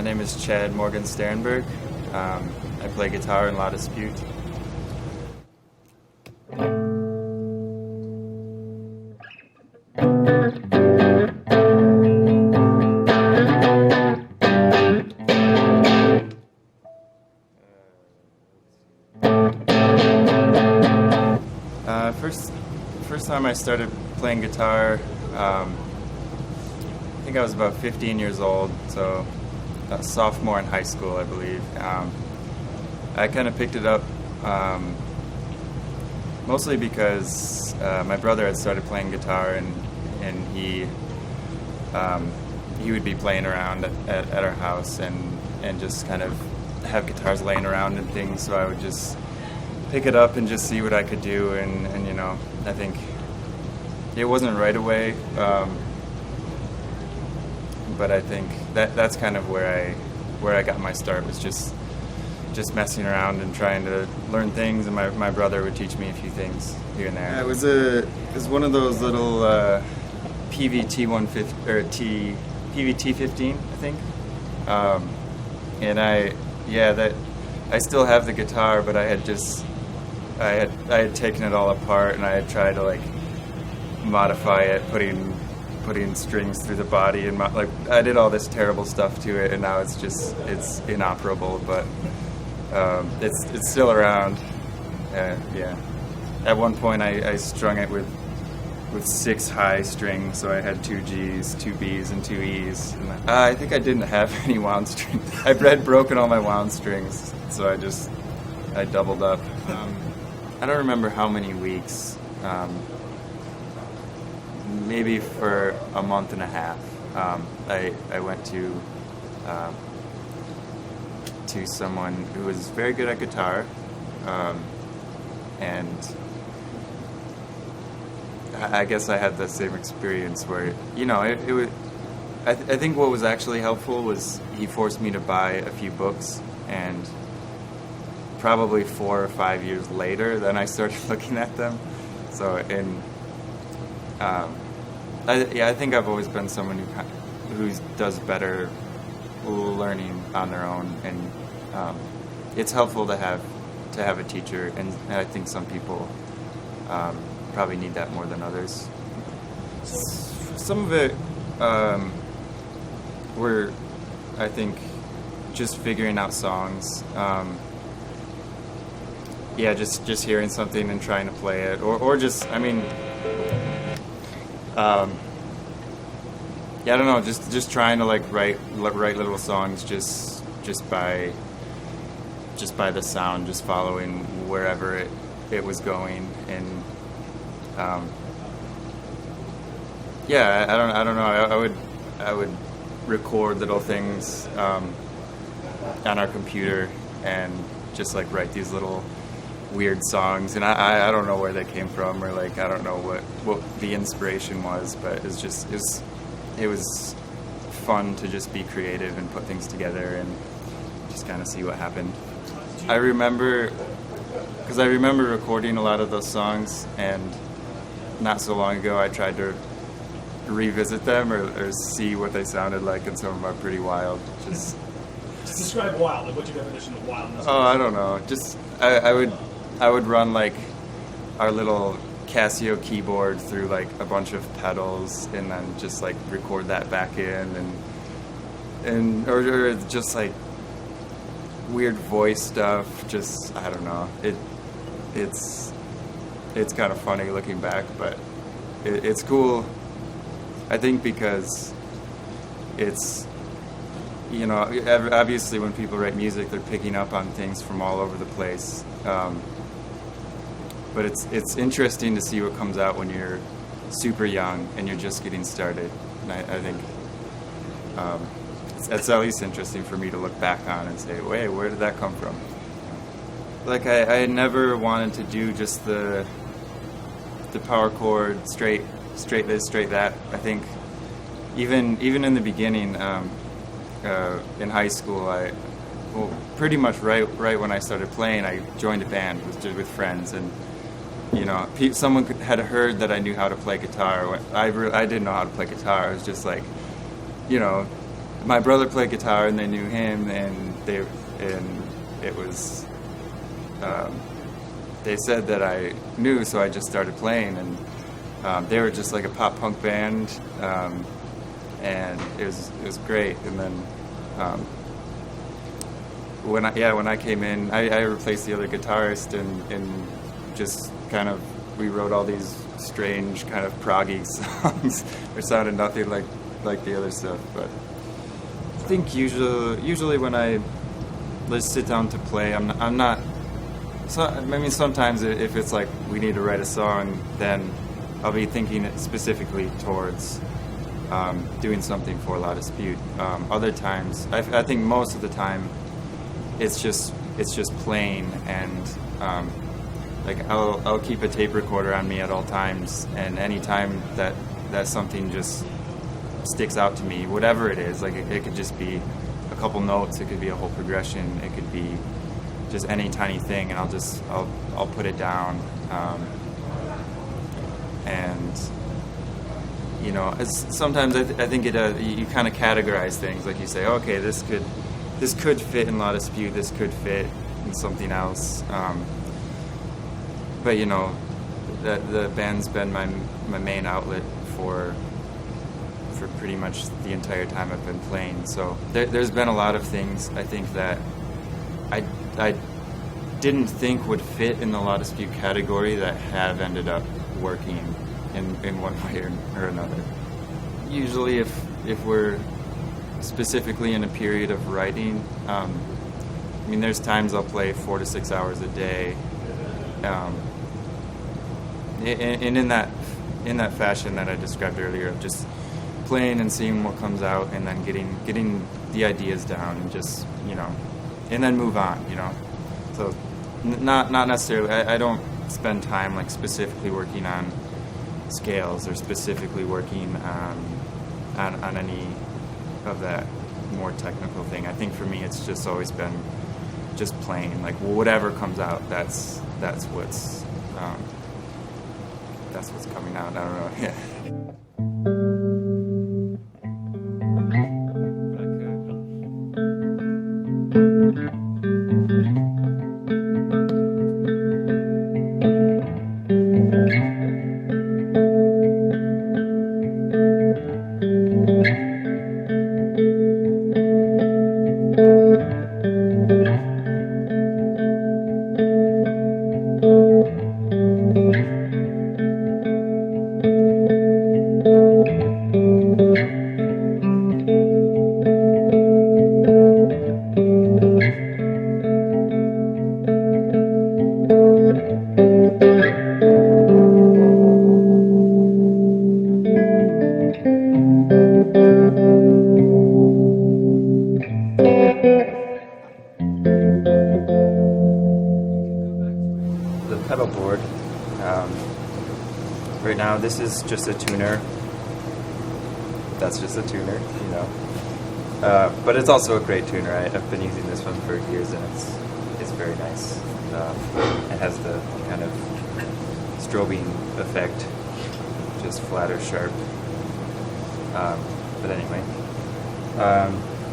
My name is Chad Morgan-Sterenberg. I play guitar in La Dispute. First time I started playing guitar, I think I was about 15 years old, so a sophomore in high school, I believe. I kind of picked it up mostly because my brother had started playing guitar, and he would be playing around at our house and just kind of have guitars laying around and things, so I would just pick it up and just see what I could do, and you know, I think it wasn't right away, but I think that's kind of where I got my start, was just messing around and trying to learn things, and my brother would teach me a few things here and there. Yeah, it was one of those little PVT 150 or PVT 15, I think, and I still have the guitar, but I had taken it all apart, and I had tried to like modify it, putting strings through the body, and like I did all this terrible stuff to it, and now it's inoperable, but it's still around. Yeah. At one point I strung it with 6 high strings, so I had 2 G's, 2 B's, and 2 E's. And I think I didn't have any wound strings. I had broken all my wound strings, so I doubled up. I don't remember how many weeks. Maybe for a month and a half. I went to someone who was very good at guitar, and I guess I had the same experience where, you know, it was. I think what was actually helpful was he forced me to buy a few books, and probably 4 or 5 years later, then I started looking at them. So I think I've always been someone who does better learning on their own, and it's helpful to have a teacher, and I think some people probably need that more than others. Some of it were, I think, just figuring out songs. Just hearing something and trying to play it, or just, I mean, I don't know, just trying to like write little songs just by the sound, just following wherever it was going, and I don't know. I would record little things on our computer and just like write these little weird songs, and I don't know where they came from, or like I don't know what the inspiration was, but it was fun to just be creative and put things together and just kind of see what happened. I remember recording a lot of those songs, and not so long ago I tried to revisit them or see what they sounded like, and some of them are pretty wild. Just describe wild. Like, what's your definition of wildness? Oh, I don't know. Just I would run like our little Casio keyboard through like a bunch of pedals, and then just like record that back in, or just like weird voice stuff. Just, I don't know. It's kind of funny looking back, but it's cool. I think because it's, you know, obviously when people write music, they're picking up on things from all over the place. But it's interesting to see what comes out when you're super young and you're just getting started. And I think it's at least interesting for me to look back on and say, wait, where did that come from? Like I never wanted to do just the power chord, straight this, straight that. I think even in the beginning, in high school, pretty much right when I started playing, I joined a band with friends, and you know, someone had heard that I knew how to play guitar. I didn't know how to play guitar. I was just like, you know, my brother played guitar and they knew him, and it was they said that I knew, so I just started playing, and they were just like a pop punk band, and it was great. And then when I came in, I replaced the other guitarist, and just kind of rewrote all these strange kind of proggy songs, which sounded nothing like the other stuff. But I think usually when I sit down to play, I'm not. So, I mean, sometimes if it's like we need to write a song, then I'll be thinking it specifically towards doing something for La Dispute. Other times, I think most of the time, it's just playing, and like I'll keep a tape recorder on me at all times, and anytime that something just sticks out to me, whatever it is, like it could just be a couple notes, it could be a whole progression, it could be just any tiny thing, and I'll put it down, and you know, sometimes I think you kind of categorize things, like you say, okay, this could fit in La Dispute, this could fit in something else, but you know, the band's been my main outlet for pretty much the entire time I've been playing. So there's been a lot of things I think that I didn't think would fit in the La Dispute category that have ended up working in one way or another. Usually if we're specifically in a period of writing, I mean, there's times I'll play 4 to 6 hours a day, and in that fashion that I described earlier, of just playing and seeing what comes out, and then getting the ideas down, and just, you know, and then move on, you know. So not necessarily, I don't spend time like specifically working on scales or specifically working on any of that more technical thing. I think for me it's just always been just playing, like whatever comes out, that's what's coming out. I don't know. Yeah. Pedal board. Right now this is just a tuner. That's just a tuner, you know. But it's also a great tuner. I've been using this one for years, and it's very nice. It has the kind of strobing effect, just flat or sharp. But anyway,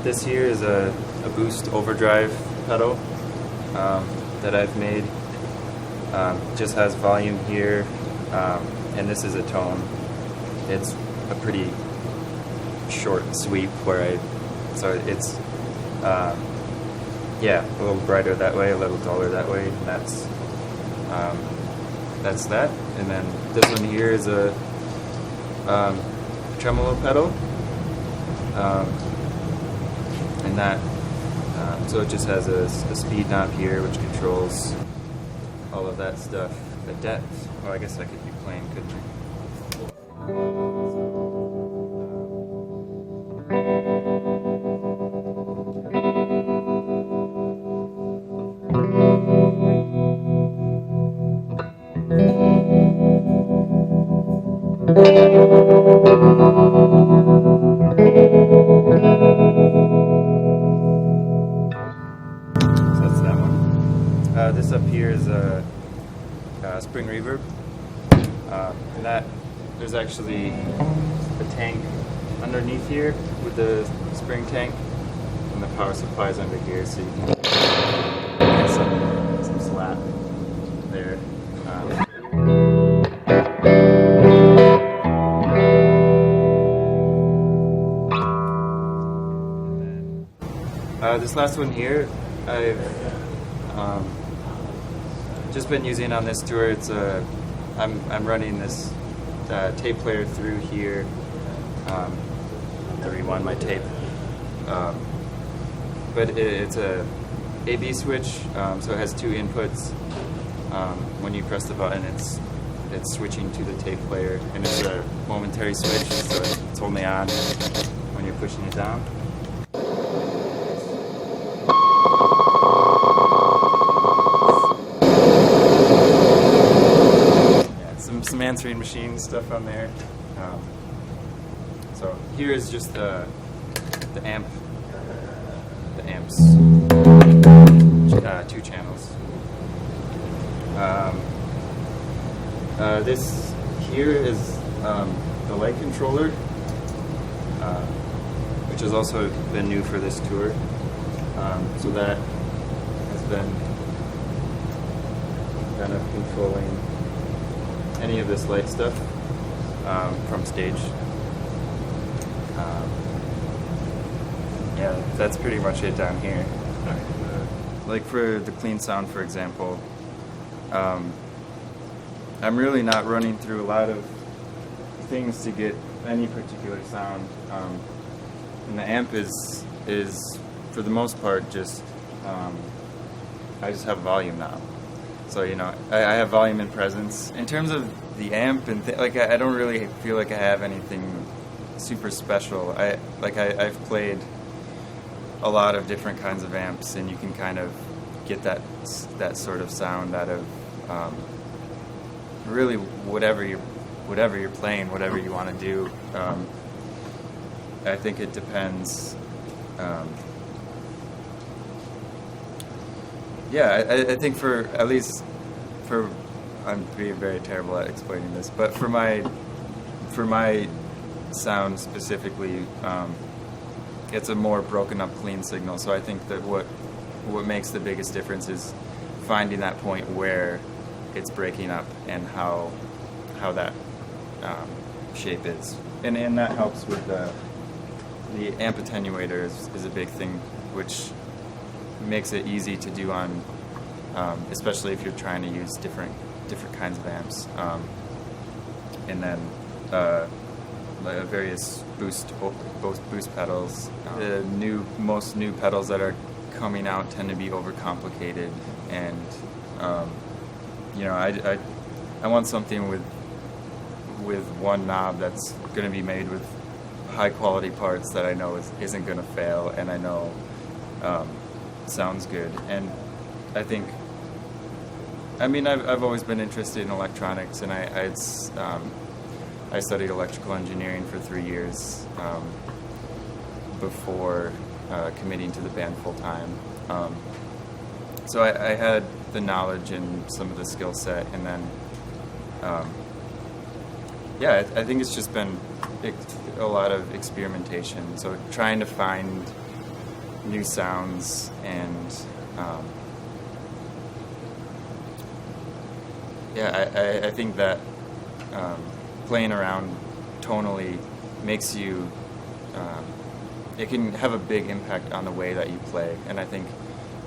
this here is a boost overdrive pedal that I've made. Just has volume here, and this is a tone. It's a pretty short sweep so it's yeah, a little brighter that way, a little duller that way, and that's that. And then this one here is a tremolo pedal, and that so it just has a speed knob here which controls all of that stuff. The depth. Well, I guess I could be playing, couldn't I? So that's that one. This up here is a spring reverb, and that there's actually a tank underneath here with the spring tank, and the power supply is under here, so you can get some slap there. This last one here, I've just been using on this tour. It's I'm running this tape player through here to rewind my tape, but it's a A/B switch, so it has two inputs. When you press the button, it's switching to the tape player, and it's a momentary switch, so it's only on when you're pushing it down. Some answering machine stuff on there. So here is just the amps, two channels. This here is the light controller, which has also been new for this tour. So that has been kind of controlling any of this light stuff from stage. Yeah, that's pretty much it down here. Like for the clean sound, for example, I'm really not running through a lot of things to get any particular sound. And the amp is for the most part just I just have volume now. So, you know, I have volume and presence. In terms of the amp and I don't really feel like I have anything super special. I've played a lot of different kinds of amps, and you can kind of get that sort of sound out of really whatever you're playing, whatever you want to do. I think it depends. I think I'm being very terrible at explaining this, but for my sound specifically, it's a more broken up clean signal. So I think that what makes the biggest difference is finding that point where it's breaking up and how that shape is, and that helps with the amp attenuator is a big thing, which makes it easy to do on, especially if you're trying to use different kinds of amps, and then various boost pedals. The most new pedals that are coming out tend to be overcomplicated, and you know, I want something with one knob that's going to be made with high quality parts that I know isn't going to fail, and I know sounds good. And I think, I've always been interested in electronics, and I studied electrical engineering for 3 years before committing to the band full time. So I had the knowledge and some of the skill set, and then I think it's just been a lot of experimentation. So trying to find new sounds, and I think that playing around tonally makes you, it can have a big impact on the way that you play, and I think,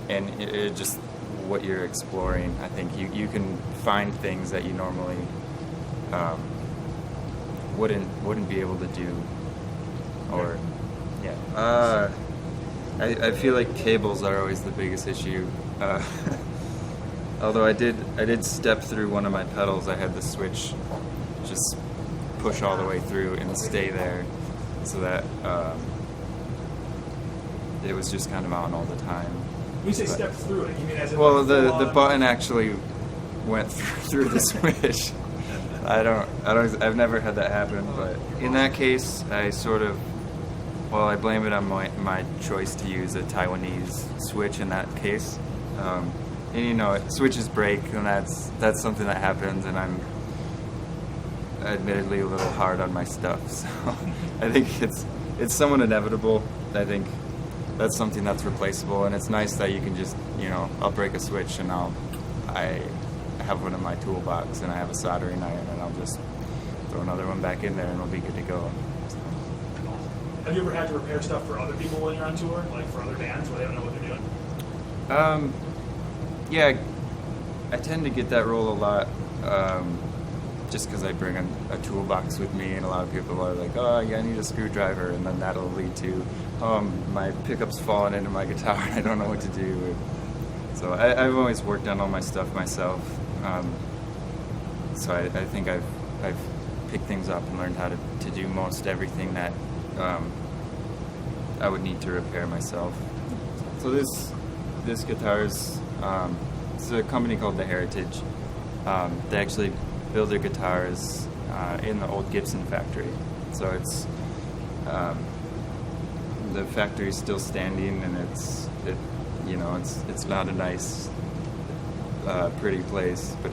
and it just what you're exploring, I think you can find things that you normally wouldn't be able to do, or I feel like cables are always the biggest issue. Although I did step through one of my pedals. I had the switch just push all the way through and stay there, so that it was just kind of on all the time. When you say step through it, you mean as in the button actually went through the switch. I've never had that happen, but in that case, I blame it on my choice to use a Taiwanese switch in that case. And you know, switches break, and that's something that happens, and admittedly a little hard on my stuff. So I think it's somewhat inevitable. I think that's something that's replaceable, and it's nice that you can just, I'll break a switch and I have one in my toolbox and I have a soldering iron and I'll just throw another one back in there and it'll be good to go. So. Have you ever had to repair stuff for other people when you're on tour, like for other bands where they don't know what they're doing? Yeah, I tend to get that role a lot, just because I bring a toolbox with me, and a lot of people are like, oh, yeah, I need a screwdriver, and then that'll lead to, my pickup's falling into my guitar and I don't know what to do. So I've always worked on all my stuff myself, so I think I've picked things up and learned how to do most everything that I would need to repair myself. So this guitar is it's a company called The Heritage. They actually build their guitars in the old Gibson factory. So it's the factory's still standing, and it's not a nice, pretty place, but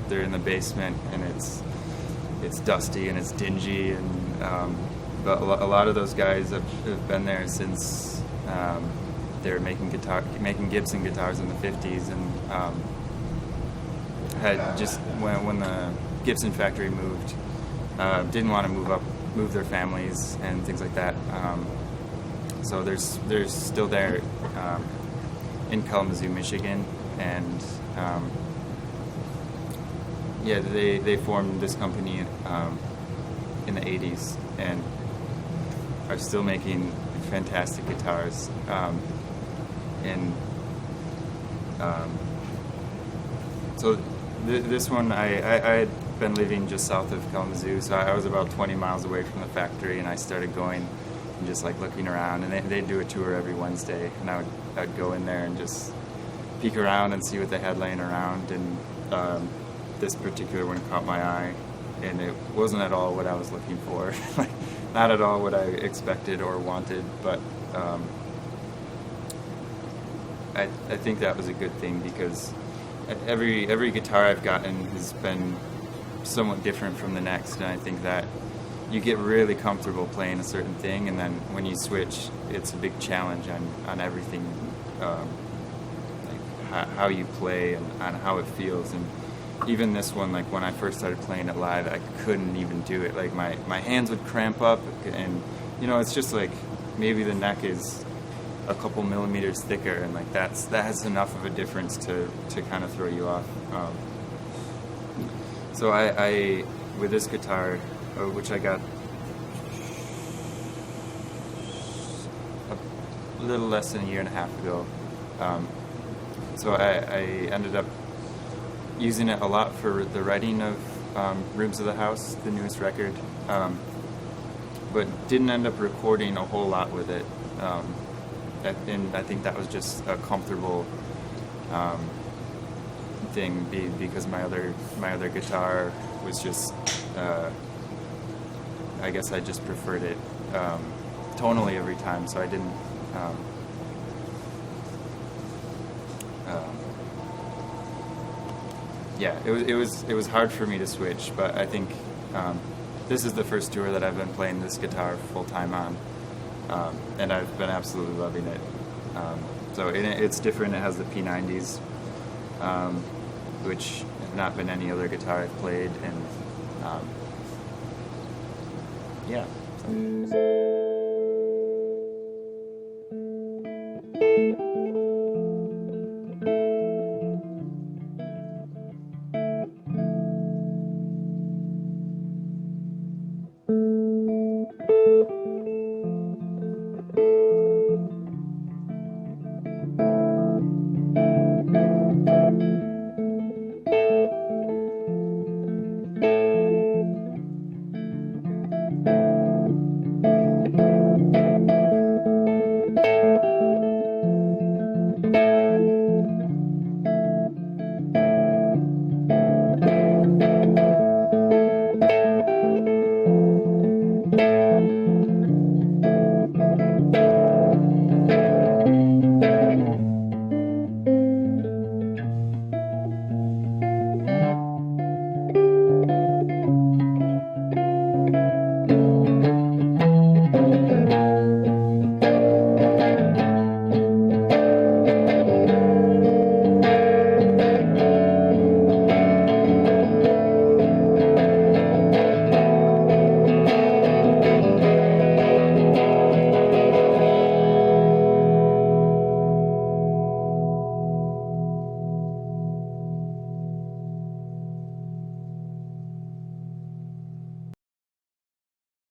they're in the basement, and it's dusty and it's dingy, and but a lot of those guys have been there since they were making Gibson guitars in the 50s, and had just when the Gibson factory moved, didn't want to move their families and things like that. So they're still there in Kalamazoo, Michigan, and they formed this company in the 80s and are still making fantastic guitars. So this one, I had been living just south of Kalamazoo, so I was about 20 miles away from the factory, and I started going and just like looking around, and they do a tour every Wednesday, and I'd go in there and just peek around and see what they had laying around, and this particular one caught my eye, and it wasn't at all what I was looking for, like not at all what I expected or wanted, but I think that was a good thing, because every guitar I've gotten has been somewhat different from the next, and I think that you get really comfortable playing a certain thing, and then when you switch, it's a big challenge on everything, like how you play and on how it feels. And even this one, like when I first started playing it live, I couldn't even do it. Like my hands would cramp up, and it's just like maybe the neck is a couple millimeters thicker, and like that has enough of a difference to kind of throw you off. So I with this guitar, which I got a little less than a year and a half ago, so I ended up using it a lot for the writing of Rooms of the House, the newest record, but didn't end up recording a whole lot with it. And I think that was just a comfortable thing, because my other guitar was just, I guess I just preferred it tonally every time, so I didn't. It was hard for me to switch, but I think this is the first tour that I've been playing this guitar full time on. And I've been absolutely loving it. So it's different. It has the P90s, which have not been any other guitar I've played, and yeah. So.